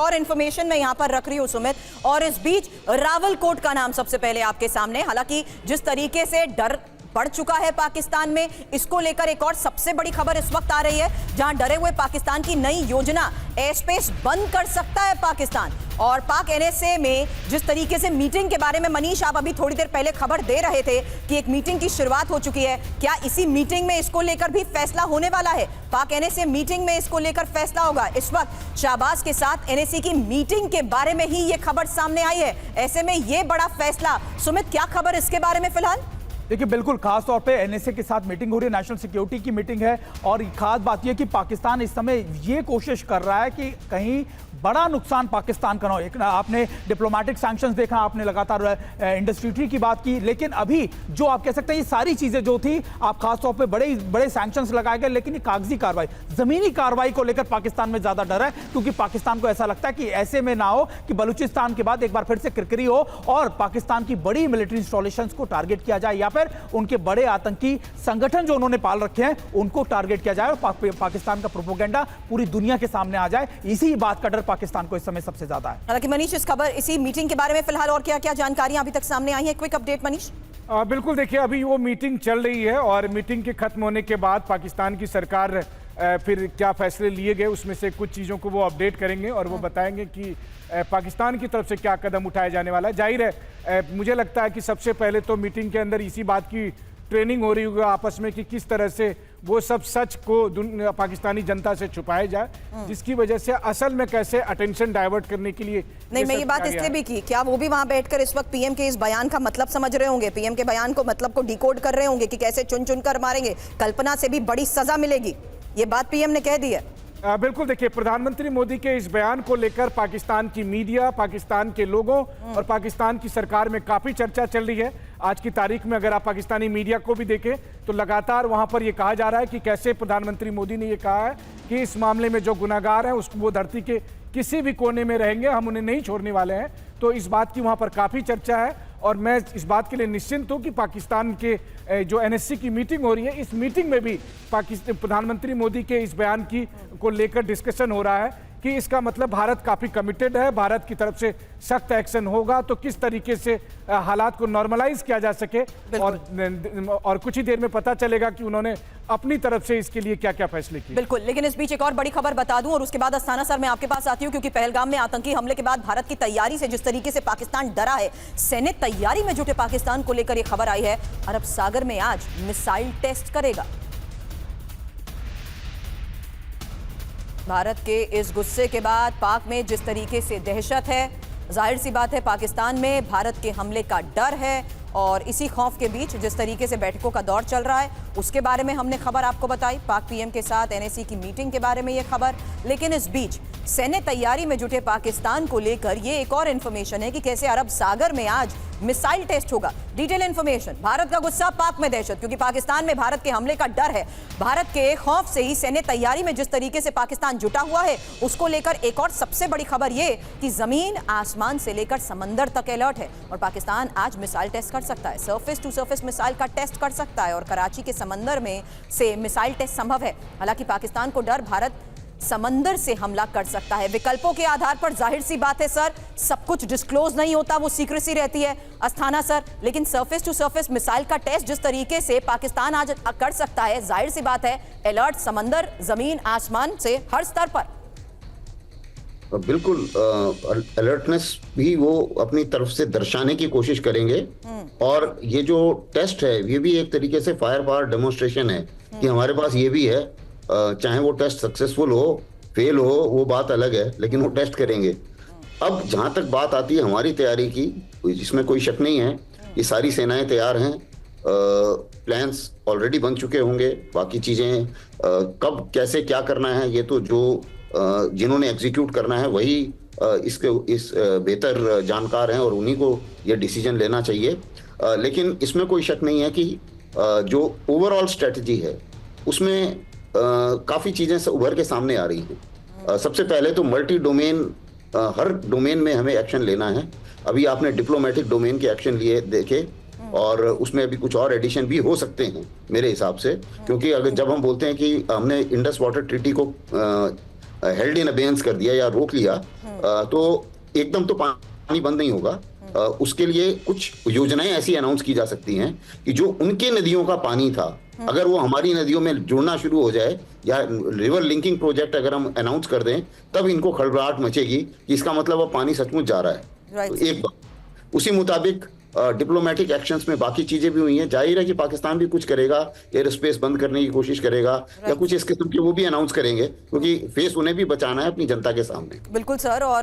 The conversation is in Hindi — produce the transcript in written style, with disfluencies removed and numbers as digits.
और इंफॉर्मेशन मैं यहां पर रख रही हूं सुमित, और इस बीच रावलकोट का नाम सबसे पहले आपके सामने। हालांकि जिस तरीके से डर बढ़ चुका है पाकिस्तान में, इसको लेकर एक और सबसे बड़ी खबर इस वक्त आ रही है, जहां डरे हुए पाकिस्तान की नई योजना, एयर स्पेस बंद कर सकता है पाकिस्तान। और पाक एनएसए में जिस तरीके से मीटिंग के बारे में मनीष आप अभी थोड़ी देर पहले खबर दे रहे थे कि एक मीटिंग की शुरुआत हो चुकी है, क्या इसी मीटिंग में इसको लेकर भी फैसला होने वाला है? पाक एनएसए मीटिंग में इसको लेकर फैसला होगा। इस वक्त शाहबाज के साथ एनएसए की मीटिंग के बारे में ही ये खबर सामने आई है। ऐसे में ये बड़ा फैसला, सुमित क्या खबर इसके बारे में फिलहाल? देखिए, बिल्कुल खास तौर पे एनएसए के साथ मीटिंग हो रही है, नेशनल सिक्योरिटी की मीटिंग है। और खास बात यह कि पाकिस्तान इस समय ये कोशिश कर रहा है कि कहीं बड़ा नुकसान पाकिस्तान का ना हो। आपने डिप्लोमेटिक सैंक्शंस देखा, आपने लगातार इंडस्ट्री ट्री की बात की, लेकिन अभी जो आप कह सकते हैं ये सारी चीजें जो थी, आप खास तौर पे बड़े बड़े सैंक्शंस लगाए गए, लेकिन ये कागजी कार्रवाई, जमीनी कार्रवाई को लेकर पाकिस्तान में ज्यादा डर है, क्योंकि पाकिस्तान को ऐसा लगता है कि ऐसे में ना हो कि बलूचिस्तान के बाद एक बार फिर से किरकिरी हो और पाकिस्तान की बड़ी मिलिट्री इंस्टॉलेशंस को टारगेट किया जाए, या फिर उनके बड़े आतंकी संगठन जो उन्होंने पाल रखे हैं उनको टारगेट किया जाए और पाकिस्तान का प्रोपेगेंडा पूरी दुनिया के सामने आ जाए। इसी बात का डर पाकिस्तान को इस समय सबसे ज्यादा है। हालांकि मनीष, इस खबर, इसी मीटिंग के बारे में फिलहाल और क्या क्या जानकारियां अभी तक सामने आई है? Quick update Manish. बिल्कुल, देखिए अभी वो मीटिंग चल रही है और मीटिंग के खत्म होने के बाद पाकिस्तान की सरकार फिर क्या फैसले लिए गए उसमें से कुछ चीज़ों को वो अपडेट करेंगे और वो बताएंगे कि पाकिस्तान की तरफ से क्या कदम उठाया जाने वाला है। जाहिर है, मुझे लगता है कि सबसे पहले तो मीटिंग के अंदर इसी बात की ट्रेनिंग हो रही होगी आपस में कि किस तरह से वो सब सच को पाकिस्तानी जनता से छुपाया जाए, जिसकी वजह से असल में कैसे अटेंशन डाइवर्ट करने के लिए। नहीं, मैं ये बात इसलिए भी की, क्या वो भी वहां बैठकर इस वक्त पीएम के इस बयान का मतलब समझ रहे होंगे, पीएम के बयान को मतलब को डिकोड कर रहे होंगे कि कैसे चुन चुन कर मारेंगे, कल्पना से भी बड़ी सजा मिलेगी, ये बात पीएम ने कह दी है। बिल्कुल, देखिए प्रधानमंत्री मोदी के इस बयान को लेकर पाकिस्तान की मीडिया, पाकिस्तान के लोगों और पाकिस्तान की सरकार में काफी चर्चा चल रही है। आज की तारीख में अगर आप पाकिस्तानी मीडिया को भी देखें तो लगातार वहां पर यह कहा जा रहा है कि कैसे प्रधानमंत्री मोदी ने यह कहा है कि इस मामले में जो गुनाहगार हैं उसको वो धरती के किसी भी कोने में रहेंगे, हम उन्हें नहीं छोड़ने वाले हैं। तो इस बात की वहां पर काफी चर्चा है और मैं इस बात के लिए निश्चिंत हूं कि पाकिस्तान के जो एनएससी की मीटिंग हो रही है, इस मीटिंग में भी पाकिस्तान प्रधानमंत्री मोदी के इस बयान की को लेकर डिस्कशन हो रहा है कि इसका मतलब भारत काफी कमिटेड है, भारत की तरफ से सख्त एक्शन होगा, तो किस तरीके से हालात को नॉर्मलाइज किया जा सके और कुछ ही देर में पता चलेगा कि उन्होंने अपनी तरफ से इसके लिए क्या क्या फैसले किए। बिल्कुल, लेकिन इस बीच एक और बड़ी खबर बता दूं और उसके बाद अस्थाना सर मैं आपके पास आती हूं, क्योंकि पहलगाम में आतंकी हमले के बाद भारत की तैयारी से जिस तरीके से पाकिस्तान डरा है, सैन्य तैयारी में जुटे पाकिस्तान को लेकर यह खबर आई है, अरब सागर में आज मिसाइल टेस्ट करेगा। भारत के इस गुस्से के बाद पाक में जिस तरीके से दहशत है, जाहिर सी बात है पाकिस्तान में भारत के हमले का डर है, और इसी खौफ के बीच जिस तरीके से बैठकों का दौर चल रहा है उसके बारे में हमने खबर आपको बताई, पाक पीएम के साथ एनएससी की मीटिंग के बारे में यह खबर। लेकिन इस बीच सैन्य तैयारी में जुटे पाकिस्तान को लेकर ये एक और इंफॉर्मेशन है कि कैसे अरब सागर में आज मिसाइल टेस्ट होगा। डिटेल इंफॉर्मेशन, भारत का गुस्सा, पाक में दहशत, क्योंकि पाकिस्तान में भारत के हमले का डर है। भारत के खौफ से ही सैन्य तैयारी में जिस तरीके से पाकिस्तान जुटा हुआ है उसको लेकर एक और सबसे बड़ी खबर ये कि जमीन आसमान से लेकर समंदर तक अलर्ट है और पाकिस्तान आज मिसाइल टेस्ट कर सकता है, सरफेस टू सरफेस मिसाइल का टेस्ट कर सकता है और कराची के समंदर में से मिसाइल टेस्ट संभव है। हालांकि पाकिस्तान को डर, भारत समंदर से हमला कर सकता है। विकल्पों के आधार पर जाहिर सी बात है सर, सब कुछ डिस्क्लोज नहीं होता, वो सीक्रेसी रहती है अस्थाना सर, लेकिन सरफेस टू सरफेस मिसाइल का टेस्ट जिस तरीके से पाकिस्तान आज कर सकता है, जाहिर सी बात है अलर्ट समंदर, जमीन, आसमान से हर स्तर पर। बिल्कुल, अलर्टनेस भी वो अपनी तरफ से दर्शाने की कोशिश करेंगे और ये जो टेस्ट है ये भी एक तरीके से फायर पावर डेमोन्स्ट्रेशन है कि हमारे पास ये भी है। चाहे वो टेस्ट सक्सेसफुल हो, फेल हो, वो बात अलग है, लेकिन वो टेस्ट करेंगे। अब जहां तक बात आती है हमारी तैयारी की, जिसमें कोई शक नहीं है, ये सारी सेनाएं तैयार हैं, प्लान्स ऑलरेडी बन चुके होंगे। बाकी चीजें कब कैसे क्या करना है ये तो जो जिन्होंने एग्जीक्यूट करना है वही इस बेहतर जानकार हैं और उन्हीं को ये डिसीजन लेना चाहिए। लेकिन इसमें कोई शक नहीं है कि जो ओवरऑल स्ट्रेटजी है उसमें काफी चीजें उभर के सामने आ रही हैं। सबसे पहले तो मल्टी डोमेन, हर डोमेन में हमें एक्शन लेना है। अभी आपने डिप्लोमेटिक डोमेन के एक्शन लिए देखे और उसमें अभी कुछ और एडिशन भी हो सकते हैं मेरे हिसाब से, क्योंकि अगर जब हम बोलते हैं कि हमने इंडस वाटर ट्रीटी को हेल्ड इन अबेयंस कर दिया या रोक लिया, तो एकदम तो पानी बंद नहीं होगा। उसके लिए कुछ योजनाएं ऐसी अनाउंस की जा सकती हैं कि जो उनके नदियों का पानी था, अगर वो हमारी नदियों में जुड़ना शुरू हो जाए, या रिवर लिंकिंग प्रोजेक्ट अगर हम अनाउंस कर दें, तब इनको खड़बड़ाहट मचेगी कि इसका मतलब अब पानी सचमुच जा रहा है। Right. तो एक बात, उसी मुताबिक डिप्लोमेटिक एक्शंस में बाकी चीजें भी हुई हैं। जाहिर है कि पाकिस्तान भी कुछ करेगा, एयर स्पेस बंद करने की कोशिश करेगा, या कुछ इस किस्म के वो भी अनाउंस करेंगे, क्योंकि फेस उन्हें भी बचाना है अपनी जनता के सामने। बिल्कुल सर। और